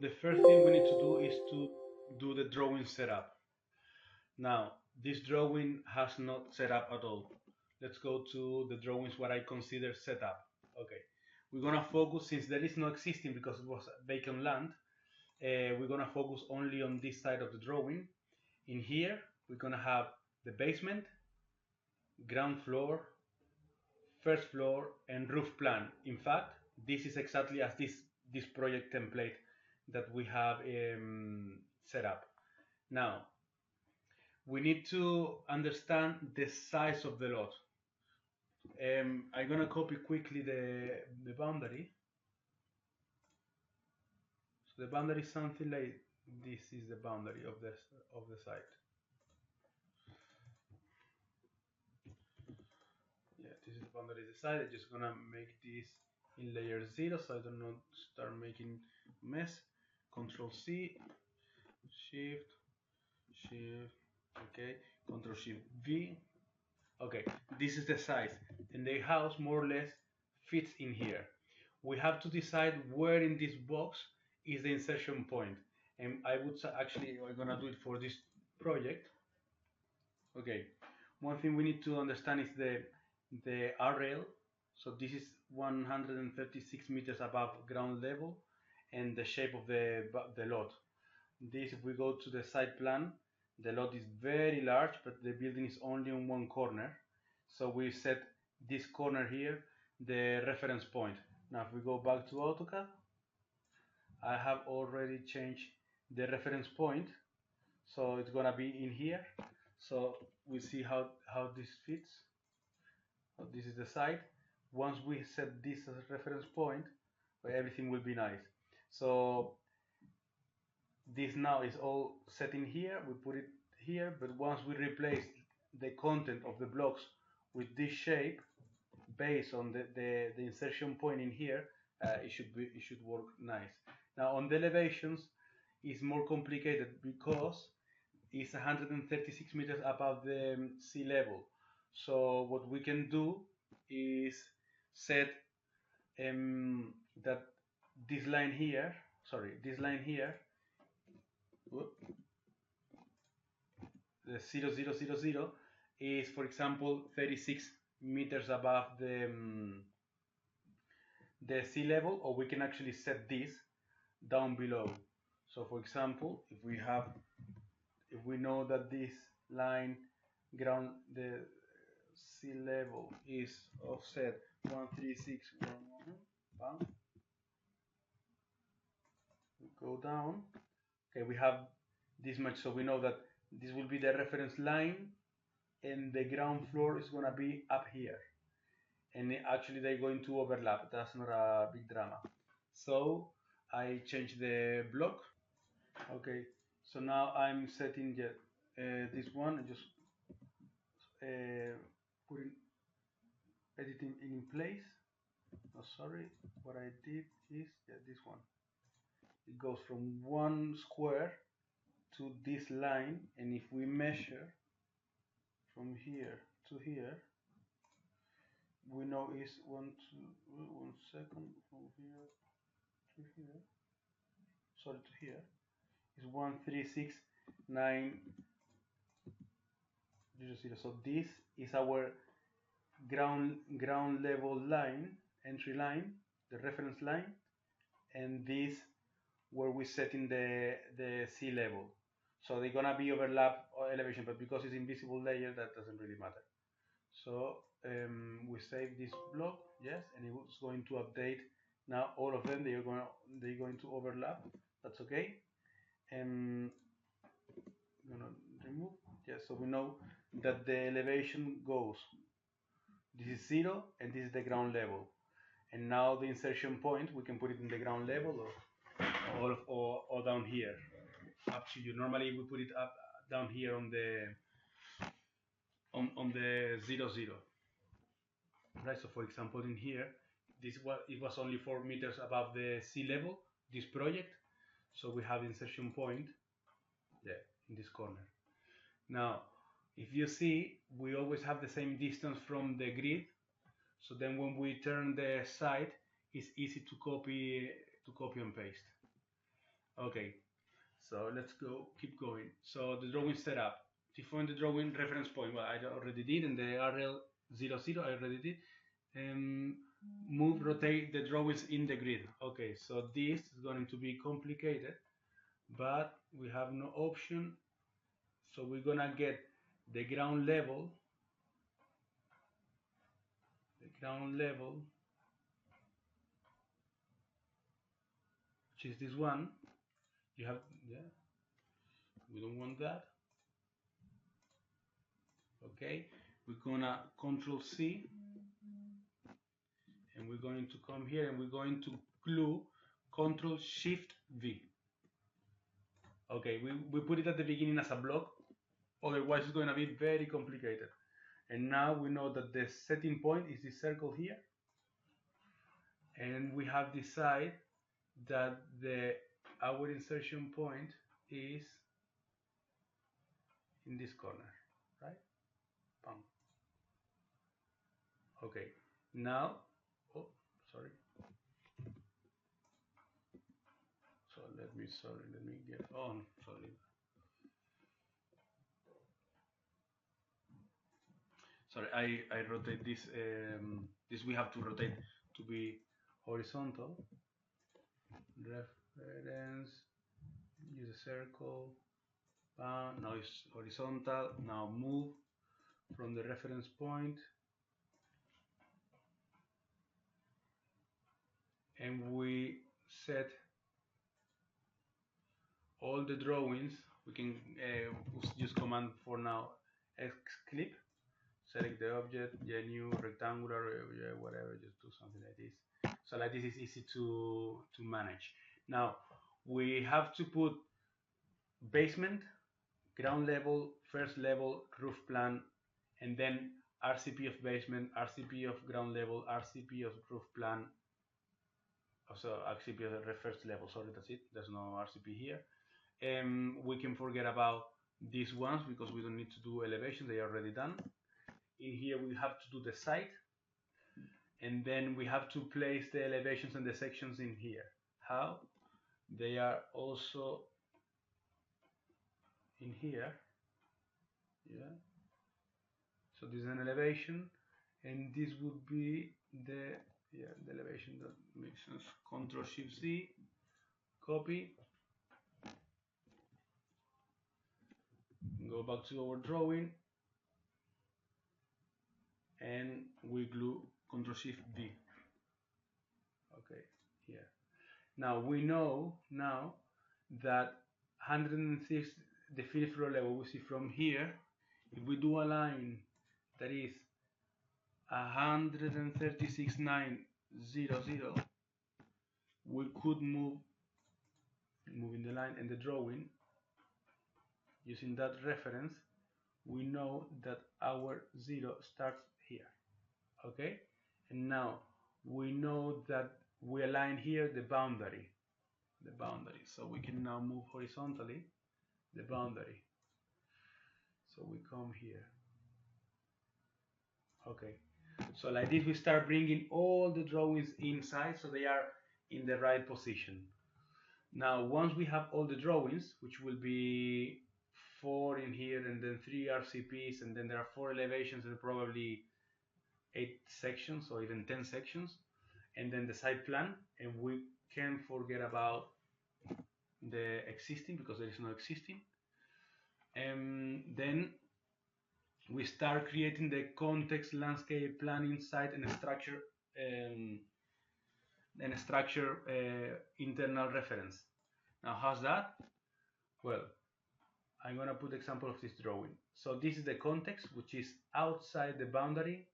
the first thing we need to do is to do the drawing setup. Now, this drawing has not set up at all. Let's go to the drawings what I consider setup. Okay, we're gonna focus, since there is no existing because it was vacant land, we're gonna focus only on this side of the drawing. In here, we're gonna have the basement, ground floor, first floor, and roof plan. In fact, this is exactly as this project template that we have set up. Now, we need to understand the size of the lot. I'm gonna copy quickly the boundary. So the boundary is something like this is the boundary of the site. Yeah, this is the boundary of the site. I'm just gonna make this in layer 0 so I do not start making mess. Control C, Shift, Shift, okay, Control Shift V. Okay, this is the size, and the house more or less fits in here. We have to decide where in this box is the insertion point, and I would actually we're gonna do it for this project. Okay, one thing we need to understand is the R rail. So this is 136 meters above ground level, and the shape of the lot. This, if we go to the site plan, the lot is very large, but the building is only on one corner. So we set this corner here, the reference point. Now, if we go back to AutoCAD, I have already changed the reference point. So it's gonna be in here. So we see how this fits. So this is the site. Once we set this as a reference point, everything will be nice. So this now is all set in here. We put it here, but once we replace the content of the blocks with this shape based on the insertion point in here, it should work nice. Now on the elevations, it's more complicated because it's 136 meters above the sea level. So what we can do is set that this line here, sorry, this line here, the 0000 is, for example, 36 meters above the sea level, or we can actually set this down below. So for example, if we know that this line the sea level is offset 13611, bam, we go down. Okay, we have this much, so we know that this will be the reference line, and the ground floor is gonna be up here, and actually they're going to overlap. That's not a big drama. So I change the block. Okay, so now I'm setting this one, just putting editing in place. Oh, sorry, what I did is this one. It goes from one square to this line, and if we measure from here to here, we know is one second, from here to here, sorry, to here is 136,900. So this is our ground level line, entry line, the reference line, and this where we set in the sea level. So they're gonna be overlap or elevation, but because it's invisible layer, that doesn't really matter. So we save this block, yes, and it's going to update. Now all of them they're going to overlap. That's okay. And I'm gonna remove. Yes, so we know that the elevation goes. This is 0, and this is the ground level. And now the insertion point, we can put it in the ground level or down here. Up to you. Normally we put it up down here on the 0, 0. Right. So for example, in here, it was only 4 meters above the sea level. This project, so we have insertion point, yeah, in this corner. Now, if you see, we always have the same distance from the grid. So then when we turn the site, it's easy to copy and paste. Okay, so let's go, keep going. So the drawing setup. Define the drawing reference point. Well, I already did, and the RL00 I already did. Um, Move, rotate the drawings in the grid. Okay, so this is going to be complicated, but we have no option. So we're gonna get the ground level, which is this one. You have, yeah, we don't want that. Okay, we're gonna Control C, and we're going to come here and we're going to glue Control Shift V. Okay, we put it at the beginning as a block, otherwise it's going to be very complicated. And now we know that the setting point is this circle here, and we have decided that our insertion point is in this corner, right? Bam. Okay, now, oh, sorry. So let me get on, sorry. Sorry, I rotate this, this we have to rotate to be horizontal. Reference, use a circle, now it's horizontal, now move from the reference point, and we set all the drawings. We can use command for now, X clip, select the object, yeah, new rectangular, yeah, whatever, just do something like this. So like this is easy to manage. Now we have to put basement, ground level, first level, roof plan, and then RCP of basement, RCP of ground level, RCP of roof plan, also RCP of the first level. Sorry, that's it. There's no RCP here. We can forget about these ones because we don't need to do elevation, they are already done. In here we have to do the site, and then we have to place the elevations and the sections in here. How? They are also in here, yeah. So this is an elevation, and this would be the, yeah, the elevation. That makes sense. Control Shift C, copy, go back to our drawing, and we glue Control Shift V. Okay, here. Now we know now that 106, the fifth floor level, we see from here, if we do a line that is 136,900, we could move, moving the line and the drawing, using that reference, we know that our 0 starts here, okay? And now we know that we align here the boundary, so we can now move horizontally the boundary. So we come here, okay? So like this we start bringing all the drawings inside so they are in the right position. Now once we have all the drawings, which will be 4 in here and then 3 RCPs, and then there are 4 elevations and probably 8 sections or even 10 sections, and then the site plan, and we can't forget about the existing because there is no existing. And then we start creating the context, landscape, planning, site, and structure internal reference. Now how's that? Well, I'm gonna put example of this drawing. So this is the context, which is outside the boundary,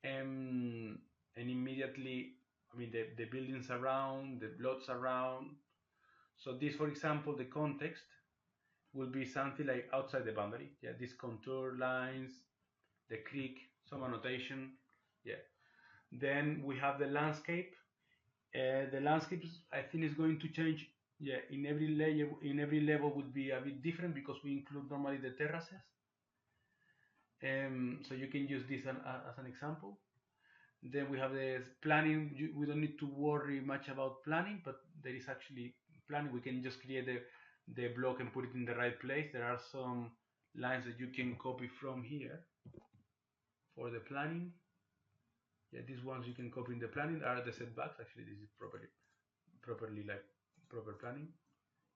and immediately, I mean, the buildings around, the plots around. So this, for example, the context will be something like outside the boundary. Yeah, these contour lines, the creek, some annotation. Yeah. Then we have the landscape. The landscape, I think, is going to change. Yeah, in every layer, in every level would be a bit different because we include normally the terraces. So you can use this as an example. Then we have the planning. We don't need to worry much about planning, but there is actually planning, we can just create the block and put it in the right place. There are some lines that you can copy from here for the planning. Yeah, these ones you can copy in the planning are the setbacks. Actually, this is properly like proper planning.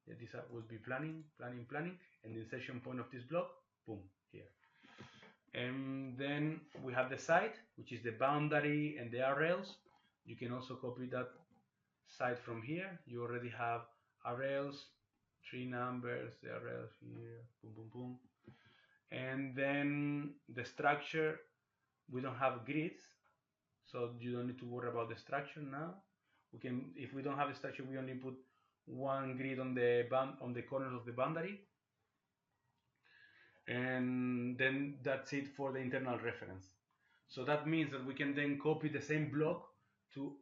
Yeah, these would be planning, and the insertion point of this block, boom, here. And then we have the site, which is the boundary and the rails. You can also copy that site from here. You already have rails, 3 numbers, the rails here, boom, boom, boom. And then the structure, we don't have grids, so you don't need to worry about the structure now. We can, if we don't have a structure, we only put one grid on the corners of the boundary, and then that's it for the internal reference. So that means that we can then copy the same block to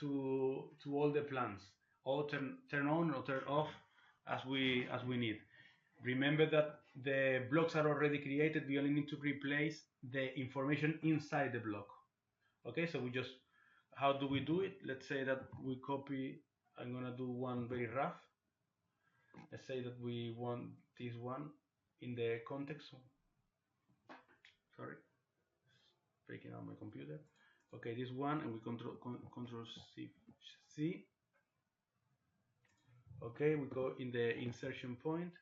all the plans, or turn on or turn off as we need. Remember that the blocks are already created. We only need to replace the information inside the block. Okay, so we just, how do we do it? Let's say that we copy, I'm gonna do one very rough. Let's say that we want this one in the context. Sorry, breaking out my computer. Okay, this one, and we control C. Okay, we go in the insertion point,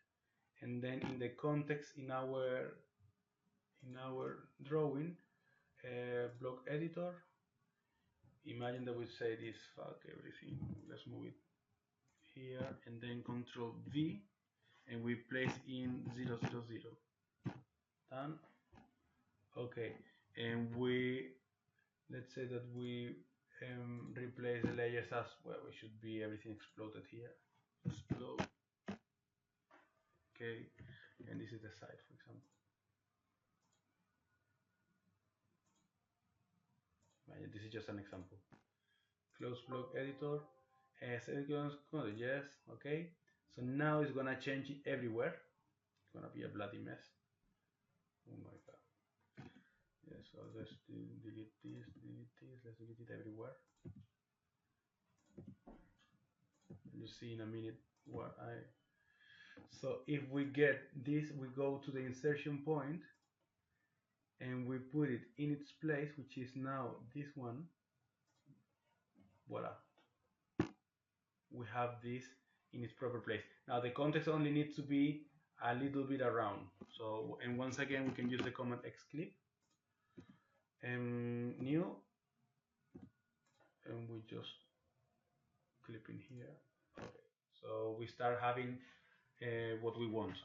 and then in the context in our drawing, block editor. Imagine that we say this, fuck everything. Let's move it here, and then Control V, and we place in 0, 0, 0. Done. Okay, and let's say that we replace the layers as well. We should be everything exploded here. Explode. Okay, and this is the side, for example. This is just an example. Close block editor. Yes, okay. So now it's gonna change it everywhere. It's gonna be a bloody mess. Oh my god. Yeah, so let's delete this, let's delete it everywhere. You see in a minute what so if we get this, we go to the insertion point and we put it in its place, which is now this one. Voila. We have this in its proper place. Now the context only needs to be a little bit around. So, and once again, we can use the command xclip and new, and we just clip in here. Okay. So we start having what we want.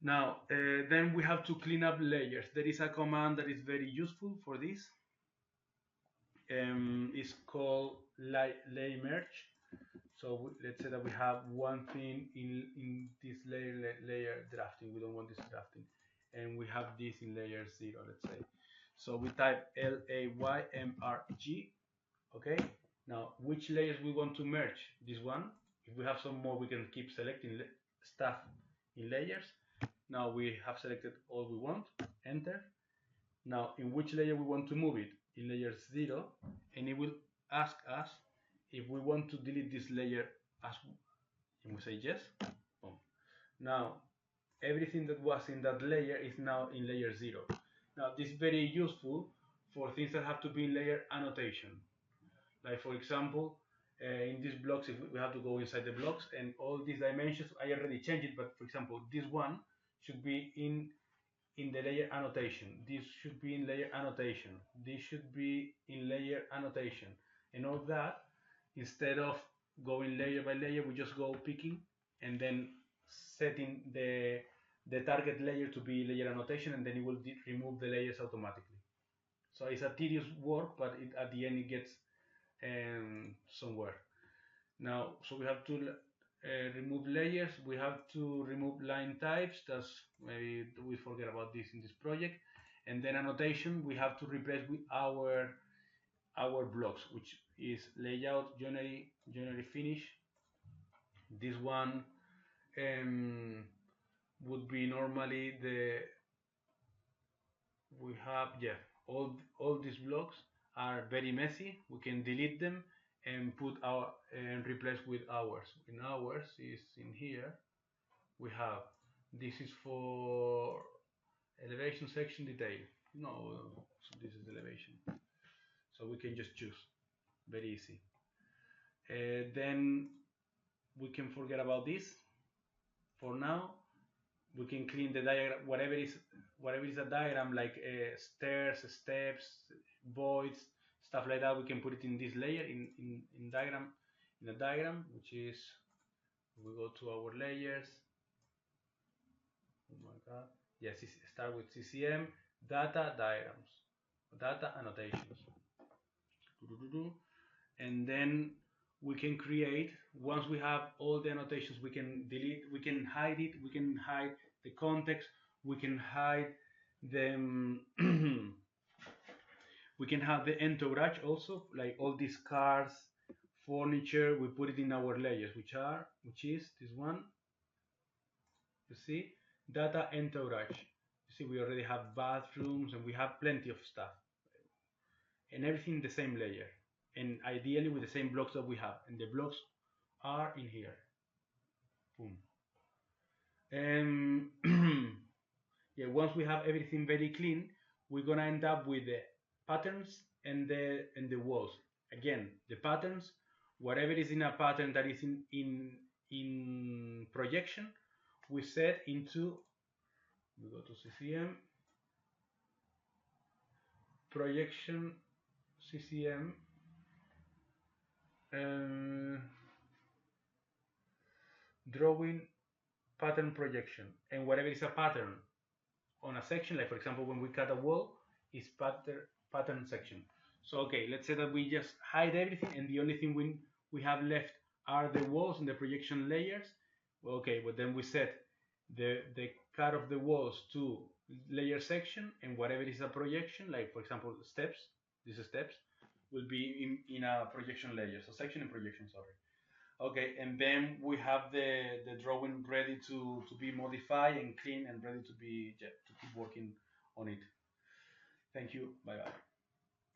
Now, then we have to clean up layers. There is a command that is very useful for this. It's called lay merge. So let's say that we have one thing in this layer drafting. We don't want this drafting, and we have this in layer 0. Let's say. So we type LAYMRG. Okay. Now, which layers we want to merge? This one. If we have some more, we can keep selecting stuff in layers. Now we have selected all we want. Enter. Now, in which layer we want to move it? In layer 0, and it will ask us if we want to delete this layer and we say yes. Boom. Now, everything that was in that layer is now in layer 0. Now, this is very useful for things that have to be in layer annotation. Like, for example, in these blocks, if we have to go inside the blocks, and all these dimensions, I already changed it, but for example, this one should be in the layer annotation. This should be in layer annotation. This should be in layer annotation. And all that, instead of going layer by layer, we just go picking and then setting the target layer to be layer annotation, and then it will remove the layers automatically. So it's a tedious work, but at the end it gets somewhere. Now, so we have to remove layers. We have to remove line types. That's, maybe we forget about this in this project. And then annotation, we have to replace with our blocks, which is layout, January finish. This one would be normally we have, yeah, all these blocks are very messy. We can delete them and put our and replace with hours. In hours is in here. We have this is for elevation section detail. No, so this is elevation. So we can just choose. Very easy. Then we can forget about this for now. We can clean the diagram, whatever is a diagram, like stairs, steps, voids, stuff like that. We can put it in this layer in diagram, in the diagram, which is, we go to our layers. Oh my god, yes, start with CCM, data, diagrams, data, annotations, and then we can create, once we have all the annotations, we can delete, we can hide it, we can hide the context, we can hide them. We can have the entourage also, like all these cars, furniture, we put it in our layers, which is this one. You see, data entourage. You see, we already have bathrooms and we have plenty of stuff, and everything in the same layer, and ideally with the same blocks that we have, and the blocks are in here. Boom. And yeah, once we have everything very clean, we're gonna end up with the patterns and the walls. Again, the patterns, whatever is in a pattern that is in projection, we set into, we go to CCM, projection, CCM, drawing, pattern projection, and whatever is a pattern on a section, like for example when we cut a wall, is pattern section. So okay, let's say that we just hide everything and the only thing we have left are the walls and the projection layers. Well, okay, but then we set the cut of the walls to layer section, and whatever is a projection, like for example steps, these steps will be in a projection layer, so section and projection, sorry. Okay, and then we have the drawing ready to be modified and clean and ready to be, yeah, to keep working on it. Thank you. Bye bye.